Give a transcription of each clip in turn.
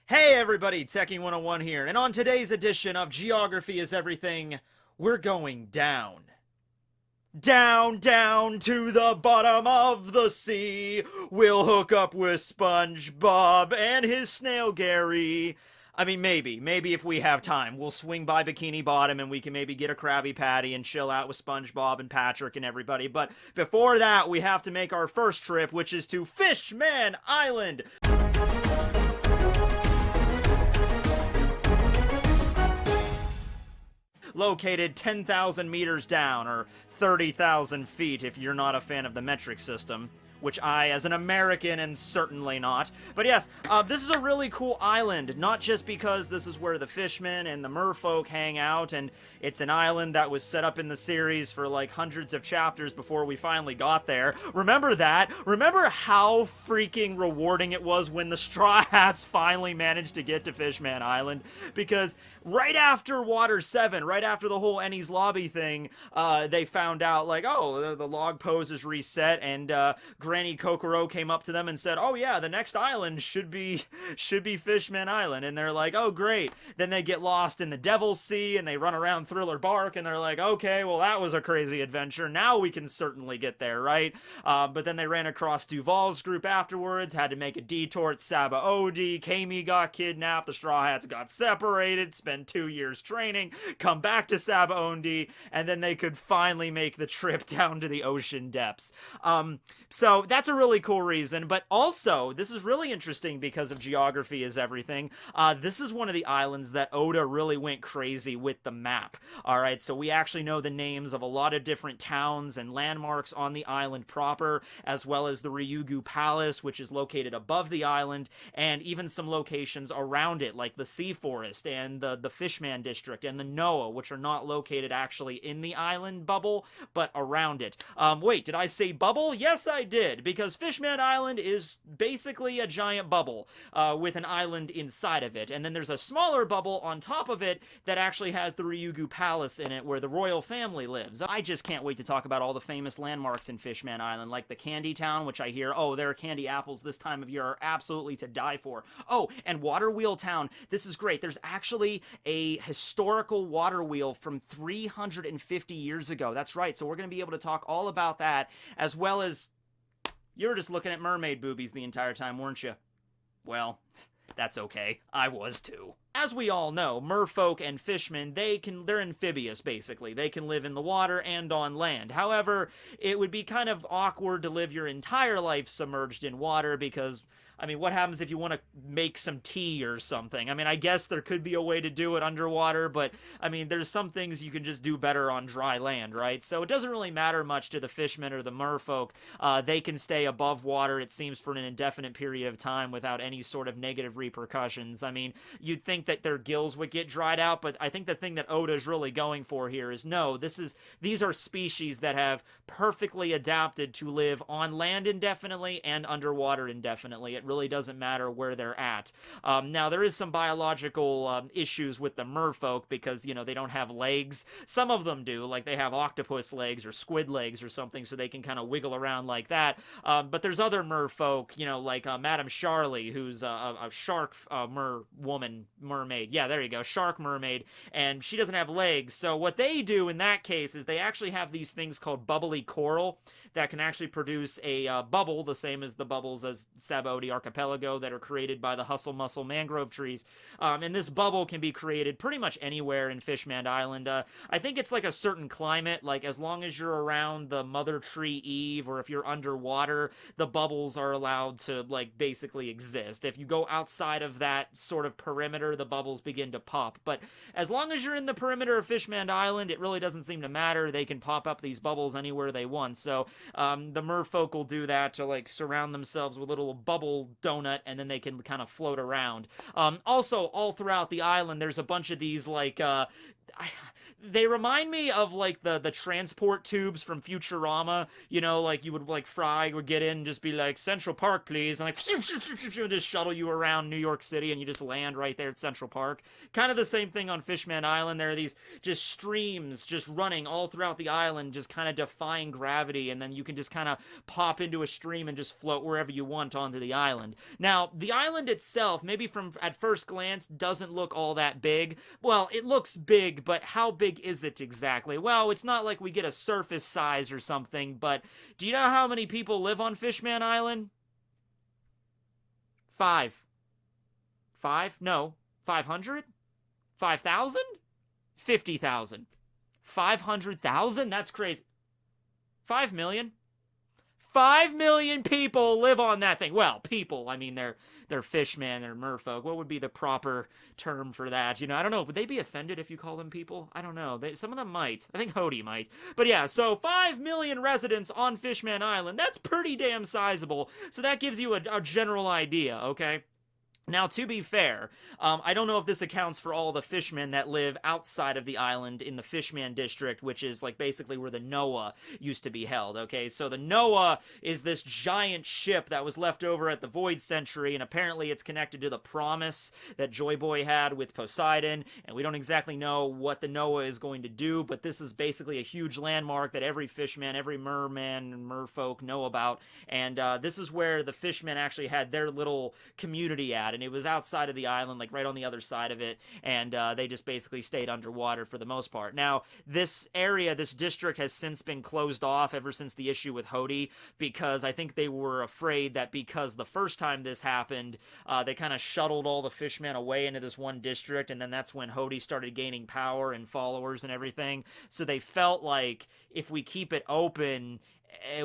Hey everybody, Tekking101 here, and on today's edition of Geography is Everything, we're going down. Down, down to the bottom of the sea. We'll hook up with SpongeBob and his snail Gary. I mean, maybe if we have time, we'll swing by Bikini Bottom and we can maybe get a Krabby Patty and chill out with SpongeBob and Patrick and everybody. But before that, we have to make our first trip, which is to Fishman Island. Located 10,000 meters down, or 30,000 feet if you're not a fan of the metric system, which I, as an American, am certainly not. But yes, this is a really cool island, not just because this is where the Fishmen and the Merfolk hang out, and it's an island that was set up in the series for like hundreds of chapters before we finally got there. Remember that? Remember how freaking rewarding it was when the Straw Hats finally managed to get to Fishman Island? Because right after Water 7, right after the whole Ennie's Lobby thing, they found out, like, oh, the log pose is reset, and Granny Kokoro came up to them and said, oh yeah, the next island should be Fishman Island. And they're like, oh great. Then they get lost in the Devil's Sea and they run around Thriller Bark and they're like, okay, well that was a crazy adventure. Now we can certainly get there, right? But then they ran across Duval's group afterwards, had to make a detour at Sabaody. Kami got kidnapped, the Straw Hats got separated, spent 2 years training, come back to Sabaody, and then they could finally make the trip down to the ocean depths. So that's a really cool reason, but also, this is really interesting because of Geography is Everything. This is one of the islands that Oda really went crazy with the map. Alright, so we actually know the names of a lot of different towns and landmarks on the island proper, as well as the Ryugu Palace, which is located above the island, and even some locations around it, like the Sea Forest, and the Fishman District, and the NOAA, which are not located actually in the island bubble, but around it. Wait, did I say bubble? Yes, I did, because Fishman Island is basically a giant bubble with an island inside of it, and then there's a smaller bubble on top of it that actually has the Ryugu Palace in it where the royal family lives. I just can't wait to talk about all the famous landmarks in Fishman Island, like the Candy Town, which I hear, oh, there are candy apples this time of year are absolutely to die for. Oh, and Water Wheel Town, this is great. There's actually a historical water wheel from 350 years ago. That's right, so we're going to be able to talk all about that, as well as you were just looking at mermaid boobies the entire time, weren't you? Well, that's okay. I was too. As we all know, merfolk and fishmen, they're amphibious, basically. They can live in the water and on land. However, it would be kind of awkward to live your entire life submerged in water because, I mean, what happens if you want to make some tea or something? I mean, I guess there could be a way to do it underwater, but, I mean, there's some things you can just do better on dry land, right? So it doesn't really matter much to the fishmen or the merfolk. They can stay above water, it seems, for an indefinite period of time without any sort of negative repercussions. I mean, you'd think that their gills would get dried out, but I think the thing that Oda is really going for here is, no, these are species that have perfectly adapted to live on land indefinitely and underwater indefinitely. It really doesn't matter where they're at. Now, there is some biological issues with the merfolk because, you know, they don't have legs. Some of them do, like they have octopus legs or squid legs or something, so they can kind of wiggle around like that. But there's other merfolk, you know, like Madam Shyarly, who's a shark mermaid. Yeah, there you go, shark mermaid, and she doesn't have legs. So what they do in that case is they actually have these things called bubbly coral that can actually produce a bubble, the same as the bubbles as Sabaody Archipelago that are created by the hustle muscle mangrove trees. And this bubble can be created pretty much anywhere in Fishman Island. I think it's like a certain climate, like as long as you're around the mother tree Eve, or if you're underwater, the bubbles are allowed to like basically exist. If you go outside of that sort of perimeter, the bubbles begin to pop. But as long as you're in the perimeter of Fishman Island, it really doesn't seem to matter. They can pop up these bubbles anywhere they want. So the merfolk will do that to like surround themselves with a little bubble donut, and then they can kind of float around. Also, all throughout the island, there's a bunch of these like they remind me of like the transport tubes from Futurama. You know, like you would like Fry would get in and just be like Central Park, please, and like just shuttle you around New York City, and you just land right there at Central Park. Kind of the same thing on Fishman Island. There are these just streams just running all throughout the island, just kind of defying gravity, and then you can just kind of pop into a stream and just float wherever you want onto the island. Now, the island itself, maybe from at first glance, doesn't look all that big. Well, it looks big, but how big is it exactly? Well, it's not like we get a surface size or something, but do you know how many people live on Fishman Island? 5. 5? No. 500? 5,000? 50,000. 500,000? That's crazy. 5 million? 5 million people live on that thing. Well, people, I mean, they're fishmen, they're merfolk. What would be the proper term for that? You know, I don't know. Would they be offended if you call them people? I don't know. Some of them might. I think Hody might. But yeah, so 5 million residents on Fishman Island. That's pretty damn sizable. So that gives you a general idea, okay? Now, to be fair, I don't know if this accounts for all the fishmen that live outside of the island in the Fishman district, which is like basically where the NOAA used to be held, okay? So the NOAA is this giant ship that was left over at the Void Century, and apparently it's connected to the promise that Joy Boy had with Poseidon, and we don't exactly know what the NOAA is going to do, but this is basically a huge landmark that every fishman, every merman, and merfolk know about, and this is where the fishmen actually had their little community at, and it was outside of the island, like right on the other side of it, and they just basically stayed underwater for the most part. Now, this area, this district has since been closed off ever since the issue with Hody, because I think they were afraid that because the first time this happened, they kind of shuttled all the fishmen away into this one district, and then that's when Hody started gaining power and followers and everything, so they felt like if we keep it open,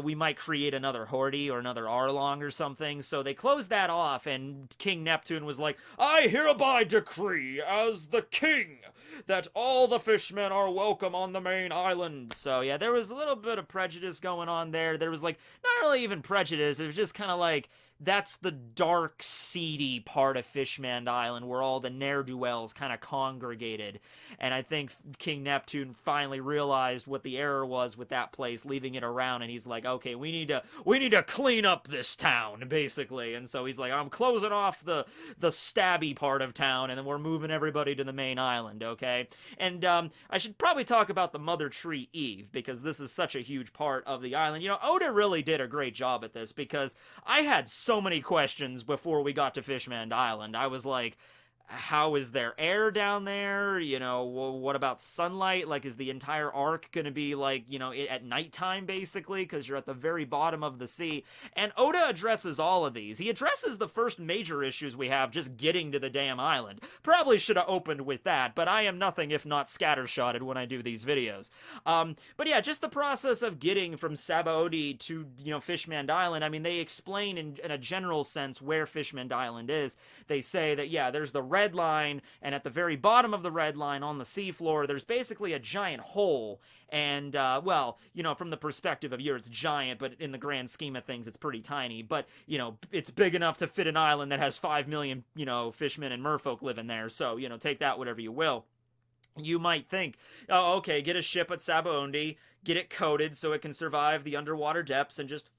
we might create another Hordy or another Arlong or something, so they closed that off, and King Neptune was like, I hereby decree as the king that all the fishmen are welcome on the main island. So yeah, there was a little bit of prejudice going on there. There was like, not really even prejudice, it was just kind of like, that's the dark, seedy part of Fishman Island where all the ne'er-do-wells kind of congregated. And I think King Neptune finally realized what the error was with that place, leaving it around, and he's like, okay, we need to clean up this town, basically. And so he's like, I'm closing off the stabby part of town, and then we're moving everybody to the main island, okay? And I should probably talk about the Mother Tree Eve, because this is such a huge part of the island. You know, Oda really did a great job at this, because I had so many questions before we got to Fishman Island. I was like, how is there air down there? You know, what about sunlight? Like, is the entire arc going to be, like, you know, at nighttime, basically, because you're at the very bottom of the sea? And Oda addresses all of these. He addresses the first major issues we have just getting to the damn island. Probably should have opened with that, but I am nothing if not scattershotted when I do these videos. But yeah, just the process of getting from Sabaody to, you know, Fishman Island. I mean, they explain in a general sense where Fishman Island is. They say that, yeah, there's the red line, and at the very bottom of the red line on the seafloor, there's basically a giant hole, and, well, you know, from the perspective of it's giant, but in the grand scheme of things, it's pretty tiny, but, you know, it's big enough to fit an island that has 5 million, you know, fishmen and merfolk living there, so, you know, take that whatever you will. You might think, oh, okay, get a ship at Sabaody, get it coated so it can survive the underwater depths, and just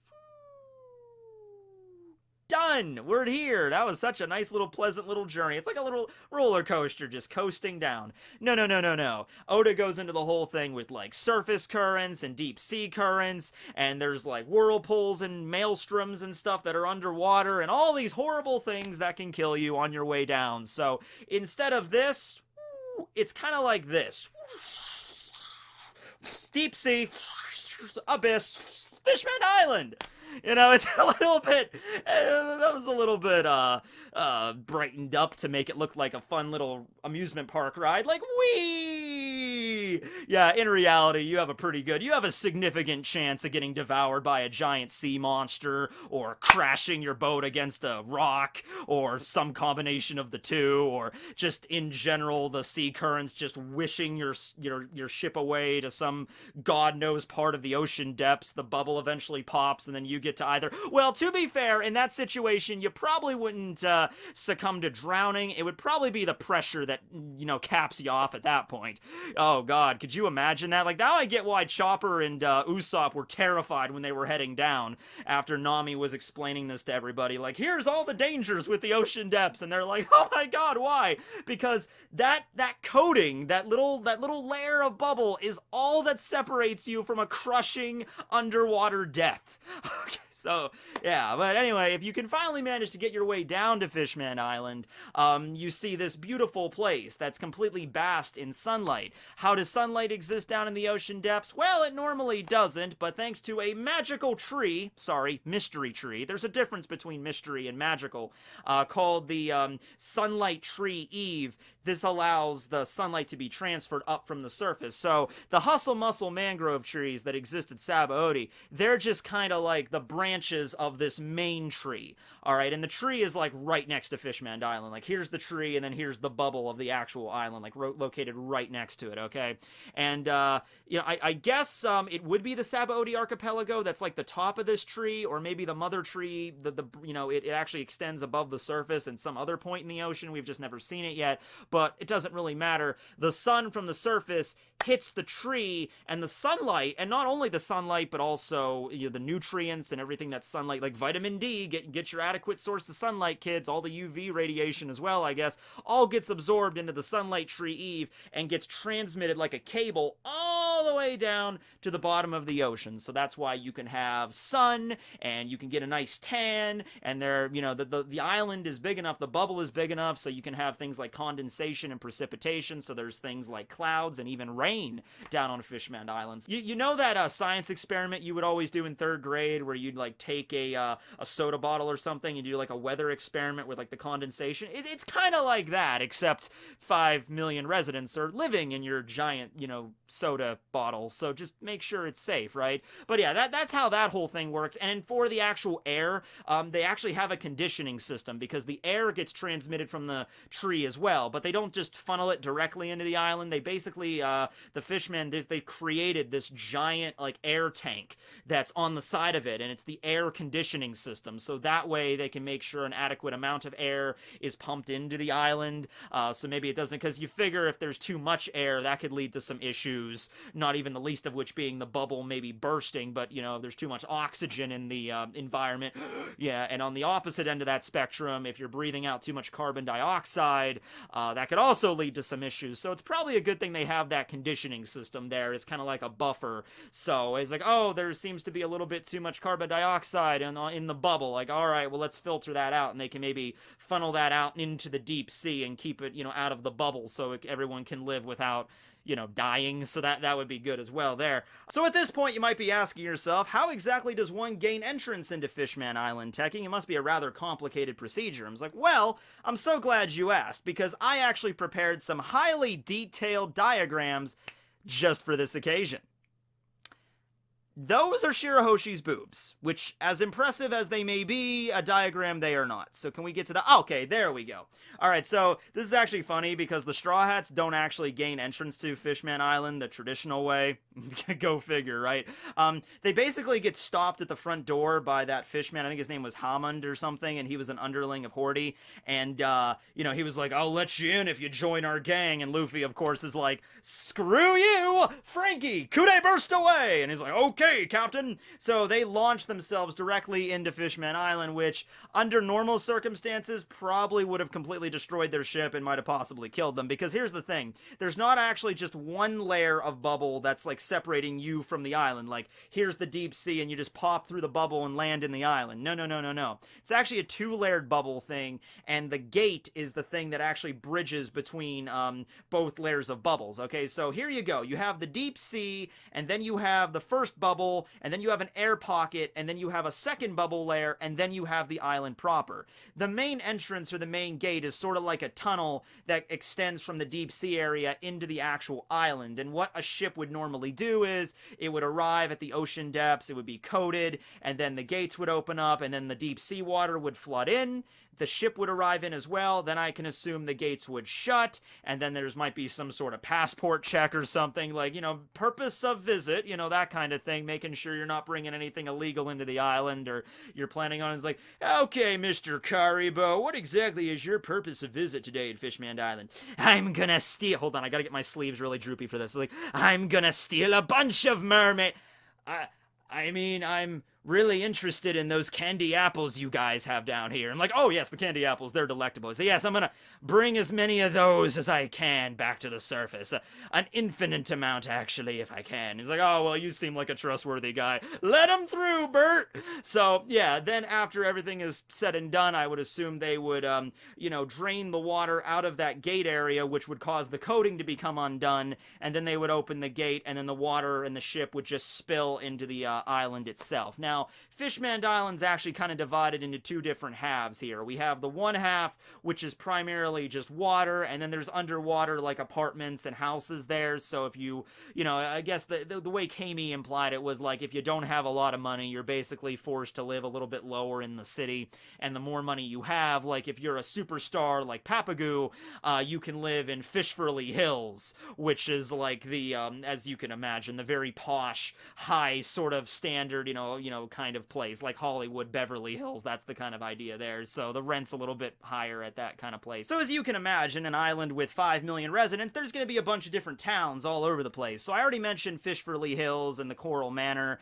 done! We're here! That was such a nice little pleasant little journey. It's like a little roller coaster just coasting down. No. Oda goes into the whole thing with like surface currents and deep sea currents, and there's like whirlpools and maelstroms and stuff that are underwater, and all these horrible things that can kill you on your way down. So instead of this, it's kind of like this. Deep sea, abyss, Fishman Island! You know, it's a little bit, that was a little bit, brightened up to make it look like a fun little amusement park ride. Like, whee! in reality, you have a significant chance of getting devoured by a giant sea monster, or crashing your boat against a rock, or some combination of the two, or just in general, the sea currents just wishing your ship away to some god knows part of the ocean depths. The bubble eventually pops, and then you get to either, well, to be fair, in that situation, you probably wouldn't succumb to drowning. It would probably be the pressure that, caps you off at that point. Oh god, could you imagine that? Like, now I get why Chopper and Usopp were terrified when they were heading down after Nami was explaining this to everybody. Like, here's all the dangers with the ocean depths, and they're like, oh my god, why? Because that coating, that little layer of bubble is all that separates you from a crushing underwater death. Okay. So, yeah, but anyway, if you can finally manage to get your way down to Fishman Island, you see this beautiful place that's completely basked in sunlight. How does sunlight exist down in the ocean depths? Well, it normally doesn't, but thanks to a magical tree, mystery tree, there's a difference between mystery and magical, called the Sunlight Tree Eve. This allows the sunlight to be transferred up from the surface. So the hustle muscle mangrove trees that exist at Sabaody, they're just kind of like the branches of this main tree. All right, and the tree is like right next to Fishman Island. Like, here's the tree, and then here's the bubble of the actual island, like located right next to it. Okay, and I guess it would be the Sabaody archipelago that's like the top of this tree, or maybe the mother tree. It actually extends above the surface in some other point in the ocean. We've just never seen it yet. But it doesn't really matter. The sun from the surface hits the tree, and the sunlight, and not only the sunlight, but also the nutrients and everything that sunlight, like vitamin D, get your adequate source of sunlight, kids, all the UV radiation as well, I guess, all gets absorbed into the Sunlight Tree Eve and gets transmitted like a cable all the way down to the bottom of the ocean. So that's why you can have sun, and you can get a nice tan, and the island is big enough, the bubble is big enough, so you can have things like condensation and precipitation. So there's things like clouds and even rain down on Fishman Islands. You know that science experiment you would always do in 3rd grade, where you'd like take a soda bottle or something and do like a weather experiment with like the condensation? It's kind of like that, except 5 million residents are living in your giant soda bottle. So just make sure it's safe, right? But yeah, that's how that whole thing works. And for the actual air, they actually have a conditioning system, because the air gets transmitted from the tree as well, but they don't just funnel it directly into the island. They basically, the Fishmen, they created this giant like air tank that's on the side of it, and it's the air conditioning system. So that way they can make sure an adequate amount of air is pumped into the island. So maybe it doesn't, because you figure if there's too much air, that could lead to some issues, not even the least of which being the bubble maybe bursting, but if there's too much oxygen in the environment, yeah, and on the opposite end of that spectrum, if you're breathing out too much carbon dioxide, that could also lead to some issues. So it's probably a good thing they have that conditioning system there as kind of like a buffer. So it's like, oh, there seems to be a little bit too much carbon dioxide in the bubble. Like, all right, well, let's filter that out, and they can maybe funnel that out into the deep sea and keep it, out of the bubble, so everyone can live without dying. So that would be good as well there. So at this point, you might be asking yourself, how exactly does one gain entrance into Fishman Island, Tekking? It must be a rather complicated procedure. I was like, well, I'm so glad you asked, because I actually prepared some highly detailed diagrams just for this occasion. Those are Shirahoshi's boobs, which, as impressive as they may be, a diagram they are not. So can we get to the... Okay, there we go. Alright, so this is actually funny because the Straw Hats don't actually gain entrance to Fishman Island the traditional way. Go figure, right? They basically get stopped at the front door by that fishman. I think his name was Hammond or something, and he was an underling of Horty. And, he was like, I'll let you in if you join our gang. And Luffy, of course, is like, screw you, Frankie, Kude burst away. And he's like, okay, Captain. So they launch themselves directly into Fishman Island, which, under normal circumstances, probably would have completely destroyed their ship and might have possibly killed them. Because here's the thing. There's not actually just one layer of bubble that's, like, separating you from the island. Like, here's the deep sea, and you just pop through the bubble and land in the island. No. It's actually a 2-layered bubble thing, and the gate is the thing that actually bridges between both layers of bubbles. Okay, so here you go. You have the deep sea, and then you have the first bubble bubble, and then you have an air pocket, and then you have a second bubble layer, and then you have the island proper. The main entrance or the main gate is sort of like a tunnel that extends from the deep sea area into the actual island. And what a ship would normally do is it would arrive at the ocean depths, it would be coated, and then the gates would open up, and then the deep sea water would flood in. The ship would arrive in as well, then I can assume the gates would shut, and then there's might be some sort of passport check or something, like, purpose of visit, that kind of thing, making sure you're not bringing anything illegal into the island, or you're planning on, it's like, okay, Mr. Karibo, what exactly is your purpose of visit today at Fishman Island? I'm gonna steal, hold on, I gotta get my sleeves really droopy for this, like, I'm gonna steal a bunch of mermaid, I'm really interested in those candy apples you guys have down here. I'm like, oh yes, the candy apples, they're delectable. So yes, I'm gonna bring as many of those as I can back to the surface. An infinite amount, actually, if I can. He's like, oh, well, you seem like a trustworthy guy. Let him through, Bert! So, yeah, then after everything is said and done, I would assume they would, drain the water out of that gate area, which would cause the coating to become undone, and then they would open the gate, and then the water and the ship would just spill into the island itself. Now, Fishman Island's actually kind of divided into two different halves here. We have the one half, which is primarily just water, and then there's underwater, like, apartments and houses there, so if you, I guess the way Kami implied it was, like, if you don't have a lot of money, you're basically forced to live a little bit lower in the city, and the more money you have, like, if you're a superstar like Papagoo, you can live in Fishfurly Hills, which is, like, the, as you can imagine, the very posh, high sort of standard, kind of place, like Hollywood, Beverly Hills, that's the kind of idea there, so the rent's a little bit higher at that kind of place. So as you can imagine, an island with 5 million residents, there's going to be a bunch of different towns all over the place. So I already mentioned Fishfurly Hills and the Coral Manor,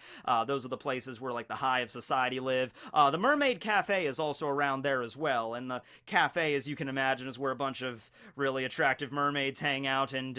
those are the places where, like, the high of society live. The Mermaid Cafe is also around there as well, and the cafe, as you can imagine, is where a bunch of really attractive mermaids hang out and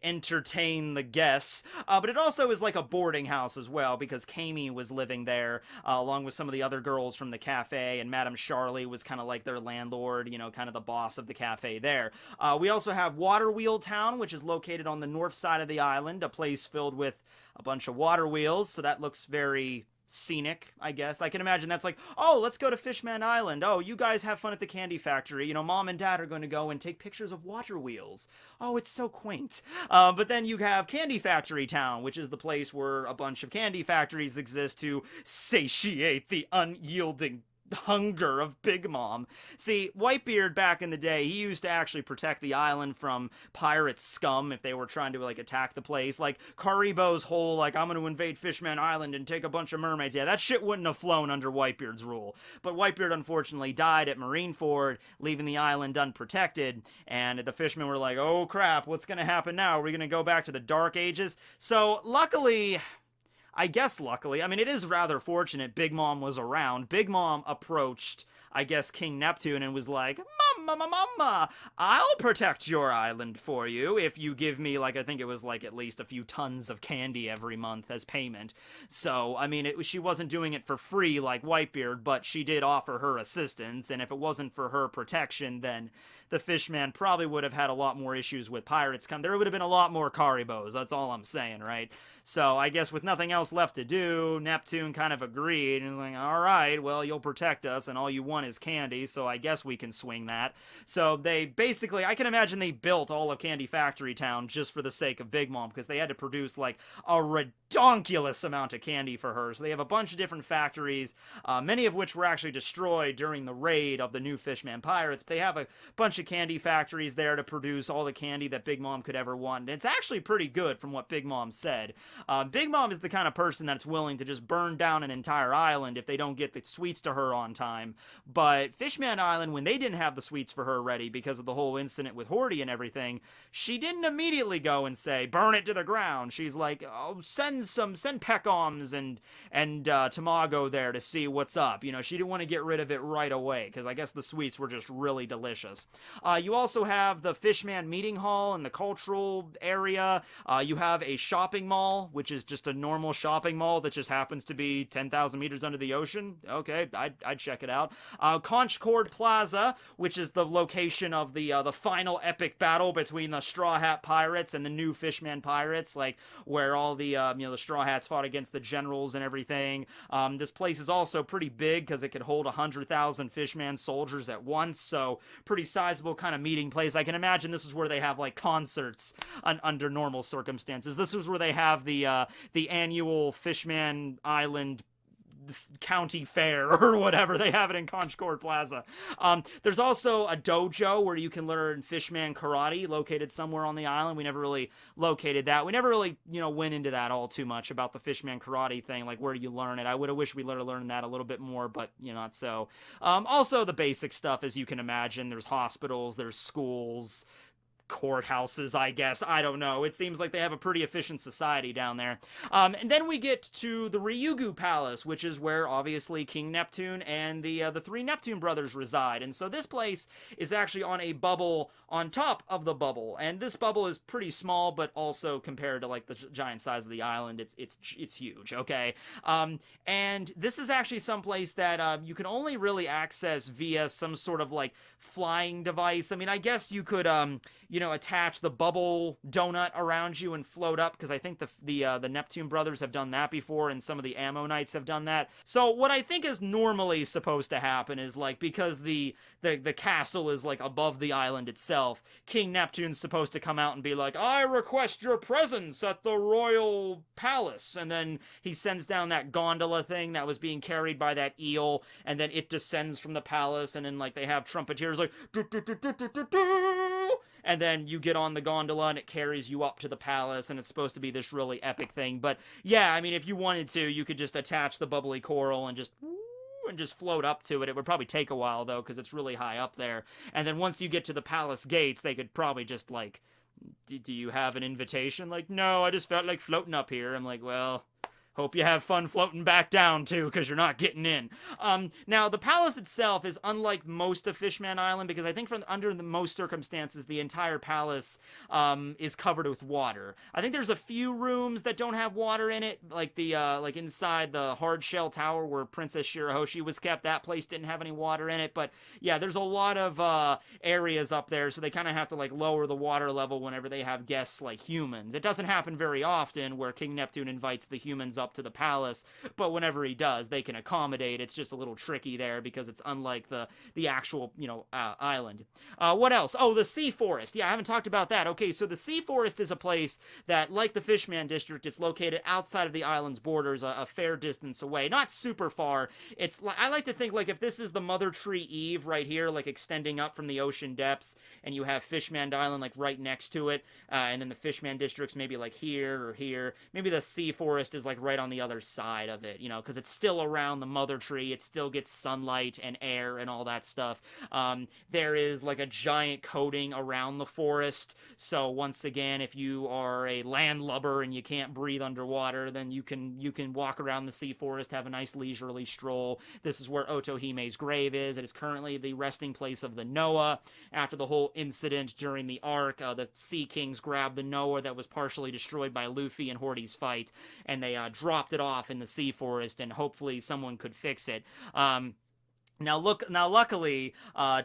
entertain the guests, but it also is like a boarding house as well, because Kami was living there, along with some of the other girls from the cafe, and Madam Shyarly was kind of like their landlord, kind of the boss of the cafe there. We also have Water Wheel Town, which is located on the north side of the island, a place filled with a bunch of water wheels, so that looks very scenic, I guess. I can imagine that's like, oh, let's go to Fishman Island. Oh, you guys have fun at the candy factory. Mom and Dad are going to go and take pictures of water wheels. Oh, it's so quaint. But then you have Candy Factory Town, which is the place where a bunch of candy factories exist to satiate the unyielding hunger of Big Mom. See, Whitebeard back in the day, he used to actually protect the island from pirate scum if they were trying to, like, attack the place. Like, Karibo's whole, like, I'm gonna invade Fishman Island and take a bunch of mermaids. Yeah, that shit wouldn't have flown under Whitebeard's rule. But Whitebeard, unfortunately, died at Marineford, leaving the island unprotected, and the fishermen were like, oh crap, what's gonna happen now? Are we gonna go back to the Dark Ages? So, luckily, I mean, it is rather fortunate Big Mom was around. Big Mom approached, I guess, King Neptune and was like, Mama, I'll protect your island for you if you give me, like, I think it was, like, at least a few tons of candy every month as payment. So, I mean, she wasn't doing it for free like Whitebeard, but she did offer her assistance, and if it wasn't for her protection, then the Fishman probably would have had a lot more issues with pirates come. There would have been a lot more Karibos, that's all I'm saying, right? So, I guess with nothing else left to do, Neptune kind of agreed, and was like, alright, well, you'll protect us, and all you want is candy, so I guess we can swing that. So they basically, I can imagine they built all of Candy Factory Town just for the sake of Big Mom, because they had to produce, like, a redonkulous amount of candy for her. So they have a bunch of different factories, many of which were actually destroyed during the raid of the new Fishman pirates. They have a bunch of candy factories there to produce all the candy that Big Mom could ever want. And it's actually pretty good from what Big Mom said. Big Mom is the kind of person that's willing to just burn down an entire island if they don't get the sweets to her on time. But Fishman Island, when they didn't have the sweets for her ready because of the whole incident with Horty and everything, she didn't immediately go and say, burn it to the ground. She's like, oh, send Peckoms and Tamago there to see what's up. She didn't want to get rid of it right away, because I guess the sweets were just really delicious. You also have the Fishman Meeting Hall and the cultural area. You have a shopping mall, which is just a normal shopping mall that just happens to be 10,000 meters under the ocean. Okay, I'd check it out. Conchcord Plaza, which is the location of the final epic battle between the Straw Hat Pirates and the new Fishman Pirates, like where all the the Straw Hats fought against the generals and everything. This place is also pretty big because it could hold 100,000 Fishman soldiers at once, so pretty sizable kind of meeting place. I can imagine this is where they have like concerts under normal circumstances. This is where they have the annual Fishman Island county fair or whatever. They have it in Concord Plaza. There's also a dojo where you can learn Fishman karate located somewhere on the island. We never really located that. We never really, went into that all too much about the Fishman karate thing, like where do you learn it. I would have wished we learned that a little bit more, but not so. Also the basic stuff, as you can imagine. There's hospitals, there's schools, courthouses, I guess. I don't know. It seems like they have a pretty efficient society down there. And then we get to the Ryugu Palace, which is where obviously King Neptune and the three Neptune brothers reside. And so this place is actually on a bubble on top of the bubble. And this bubble is pretty small, but also compared to like the giant size of the island, it's huge. Okay. And this is actually someplace that you can only really access via some sort of like flying device. I mean, I guess you could attach the bubble donut around you and float up, because I think the Neptune brothers have done that before, and some of the Ammonites have done that. So what I think is normally supposed to happen is, like, because the castle is like above the island itself, King Neptune's supposed to come out and be like, I request your presence at the royal palace, and then he sends down that gondola thing that was being carried by that eel, and then it descends from the palace, and then like they have trumpeteers like do, do, do, do, do, do, do. And then you get on the gondola and it carries you up to the palace, and it's supposed to be this really epic thing. But yeah, I mean, if you wanted to, you could just attach the bubbly coral and just float up to it. It would probably take a while though, because it's really high up there. And then once you get to the palace gates, they could probably just like, do you have an invitation? Like, no, I just felt like floating up here. I'm like, well, hope you have fun floating back down, too, because you're not getting in. Now, the palace itself is unlike most of Fishman Island, because I think under the most circumstances, the entire palace is covered with water. I think there's a few rooms that don't have water in it, like like inside the hard shell tower where Princess Shirahoshi was kept. That place didn't have any water in it, but yeah, there's a lot of areas up there, so they kind of have to like lower the water level whenever they have guests like humans. It doesn't happen very often where King Neptune invites the humans up to the palace, but whenever he does, they can accommodate. It's just a little tricky there because it's unlike the actual island. What else? Oh, the Sea Forest. Yeah, I haven't talked about that. Okay, so the Sea Forest is a place that, like the Fishman District, it's located outside of the island's borders, a fair distance away, not super far. I like to think like if this is the Mother Tree Eve right here, like extending up from the ocean depths, and you have Fishman Island like right next to it, and then the Fishman District's maybe like here or here. Maybe the Sea Forest is like right on the other side of it, because it's still around the Mother Tree. It still gets sunlight and air and all that stuff. There is like a giant coating around the forest, so once again, if you are a landlubber and you can't breathe underwater, then you can walk around the Sea Forest, have a nice leisurely stroll. This is where Otohime's grave is. It is currently the resting place of the NOAA. After the whole incident during the arc, the Sea Kings grabbed the NOAA that was partially destroyed by Luffy and Horty's fight, and they dropped it off in the Sea Forest, and hopefully someone could fix it. Now, luckily,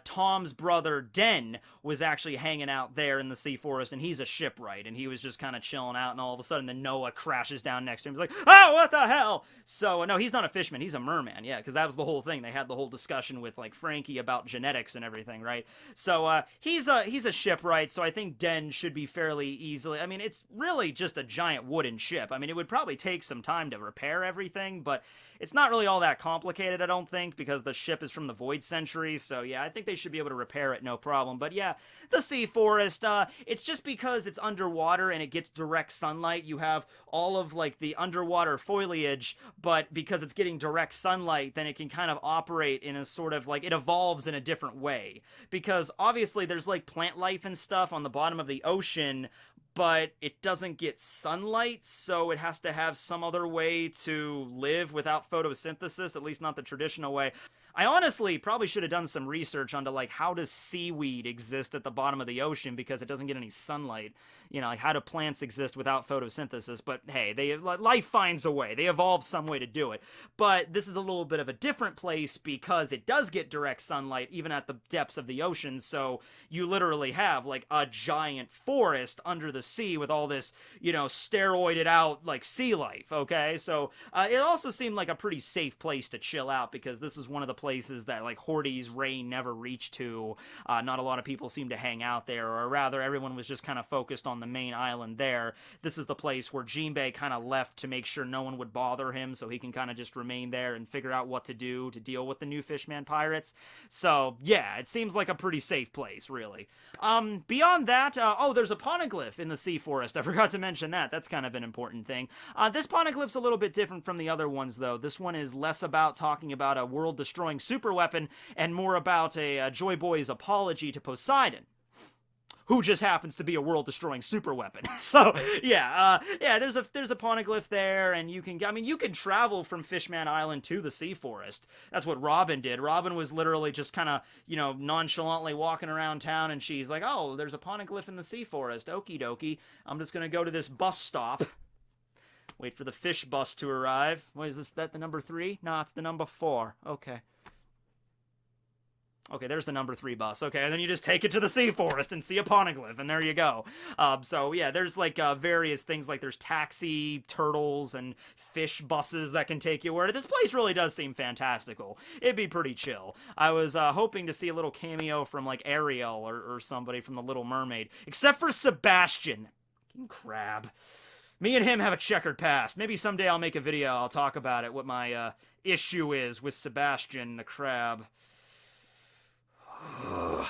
Tom's brother, Den, was actually hanging out there in the Sea Forest, and he's a shipwright, and he was just kind of chilling out, and all of a sudden, the NOAA crashes down next to him. He's like, oh, what the hell? So, no, he's not a fishman, he's a merman, yeah, because that was the whole thing. They had the whole discussion with, like, Frankie about genetics and everything, right? So, he's a shipwright, so I think Den should be fairly easily, I mean, it's really just a giant wooden ship. I mean, it would probably take some time to repair everything, but it's not really all that complicated, I don't think, because the ship is from the Void Century, so yeah, I think they should be able to repair it, no problem. But yeah, the Sea Forest, it's just because it's underwater and it gets direct sunlight, you have all of, like, the underwater foliage, but because it's getting direct sunlight, then it can kind of operate in a sort of, like, it evolves in a different way. Because, obviously, there's, like, plant life and stuff on the bottom of the ocean, but it doesn't get sunlight, so it has to have some other way to live without photosynthesis, at least not the traditional way. I honestly probably should have done some research onto, like, how does seaweed exist at the bottom of the ocean because it doesn't get any sunlight. You know, like, how do plants exist without photosynthesis? But hey, life finds a way. They evolve some way to do it. But this is a little bit of a different place because it does get direct sunlight even at the depths of the ocean. So you literally have, like, a giant forest under the sea with all this, you know, steroided out, like, sea life, okay? So it also seemed like a pretty safe place to chill out because this was one of the places that, like, Horty's rain never reached to. Not a lot of people seemed to hang out there, or rather everyone was just kind of focused on the main island there. This is the place where Jinbei kind of left to make sure no one would bother him, so he can kind of just remain there and figure out what to do to deal with the new Fishman pirates. So yeah, it seems like a pretty safe place, really. Beyond that, oh, there's a poneglyph in the sea forest. I forgot to mention that. That's kind of an important thing. This poneglyph's a little bit different from the other ones, though. This one is less about talking about a world-destroying superweapon and more about a Joy Boy's apology to Poseidon, who just happens to be a world-destroying superweapon. So, yeah, there's a poneglyph there, and you can travel from Fishman Island to the sea forest. That's what Robin did. Robin was literally just kind of, you know, nonchalantly walking around town, and she's like, oh, there's a poneglyph in the sea forest. Okie dokie. I'm just gonna go to this bus stop. Wait for the fish bus to arrive. What is this? That the number 3? No, it's the number 4. Okay. Okay, there's the number 3 bus. Okay, and then you just take it to the sea forest and see a poneglyph, and there you go. So yeah, there's like various things, like there's taxi turtles and fish buses that can take you where. This place really does seem fantastical. It'd be pretty chill. I was hoping to see a little cameo from like Ariel or somebody from The Little Mermaid, except for Sebastian. Fucking crab. Me and him have a checkered past. Maybe someday I'll make a video, I'll talk about it, what my issue is with Sebastian the crab.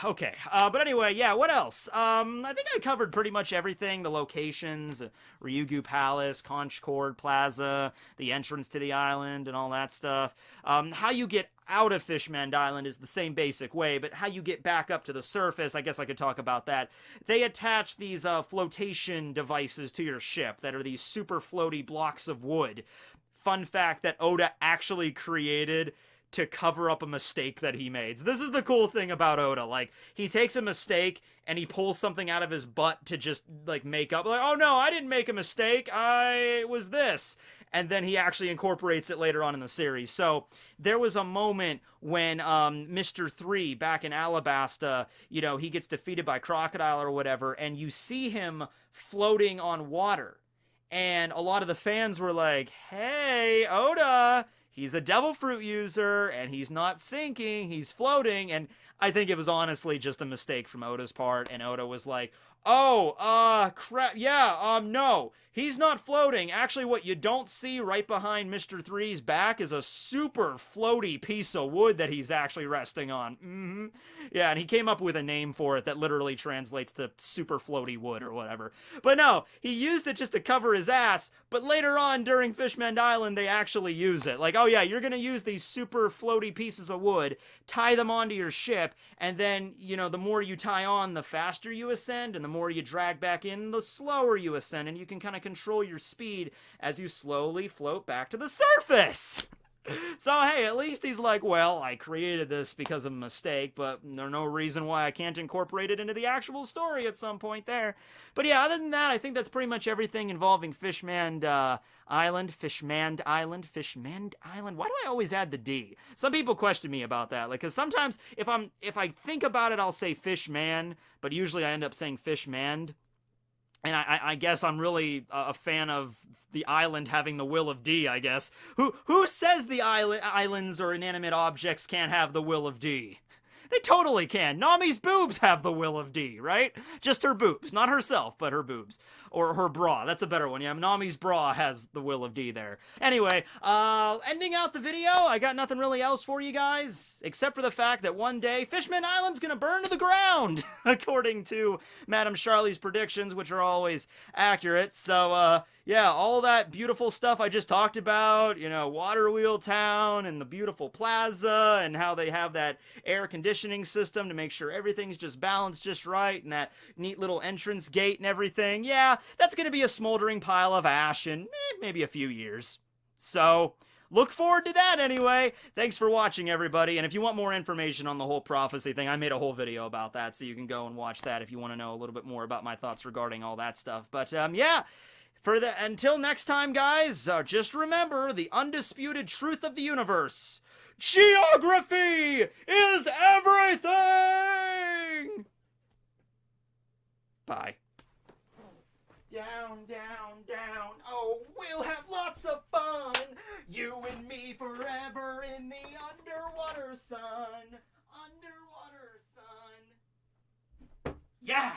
Okay, but anyway, yeah, what else? I think I covered pretty much everything. The locations, Ryugu Palace, Concord Plaza, the entrance to the island, and all that stuff. How you get out of Fishman Island is the same basic way, but how you get back up to the surface, I guess I could talk about that. They attach these flotation devices to your ship that are these super floaty blocks of wood. Fun fact that Oda actually created to cover up a mistake that he made. So this is the cool thing about Oda. Like, he takes a mistake and he pulls something out of his butt to just, like, make up. Like, oh no, I didn't make a mistake. It was this. And then he actually incorporates it later on in the series. So there was a moment when Mr. 3 back in Alabasta, you know, he gets defeated by Crocodile or whatever, and you see him floating on water. And a lot of the fans were like, hey, Oda, he's a devil fruit user, and he's not sinking, he's floating. And I think it was honestly just a mistake from Oda's part, and Oda was like, oh, crap, yeah, no, he's not floating. Actually, what you don't see right behind Mr. 3's back is a super floaty piece of wood that he's actually resting on. Yeah, and he came up with a name for it that literally translates to super floaty wood or whatever. But no, he used it just to cover his ass, but later on during Fishman Island, they actually use it. Like, oh yeah, you're gonna use these super floaty pieces of wood, tie them onto your ship, and then, you know, the more you tie on, the faster you ascend, and the more you drag back in, the slower you ascend, and you can kind of control your speed as you slowly float back to the surface. So, hey, at least he's like, well, I created this because of a mistake, but there's no reason why I can't incorporate it into the actual story at some point there. But yeah, other than that, I think that's pretty much everything involving Fishman Island. Fishman Island. Why do I always add the D? Some people question me about that, like, because sometimes if I think about it, I'll say Fishman, but usually I end up saying Fishman. And I guess I'm really a fan of the island having the will of D, I guess. Who says the islands or inanimate objects can't have the will of D? They totally can. Nami's boobs have the will of D, right? Just her boobs. Not herself, but her boobs. Or her bra. That's a better one. Yeah, Nami's bra has the will of D there. Anyway, ending out the video, I got nothing really else for you guys, except for the fact that one day, Fishman Island's gonna burn to the ground, according to Madam Shyarly's predictions, which are always accurate. So, yeah, all that beautiful stuff I just talked about, you know, Waterwheel Town and the beautiful plaza and how they have that air conditioning system to make sure everything's just balanced just right and that neat little entrance gate and everything. Yeah, that's going to be a smoldering pile of ash in maybe a few years. So, look forward to that anyway. Thanks for watching, everybody. And if you want more information on the whole prophecy thing, I made a whole video about that, so you can go and watch that if you want to know a little bit more about my thoughts regarding all that stuff. But yeah, until next time, guys, just remember the undisputed truth of the universe. Geography is everything! Bye. Down, down, down. Oh, we'll have lots of fun. You and me forever in the underwater sun. Underwater sun. Yeah!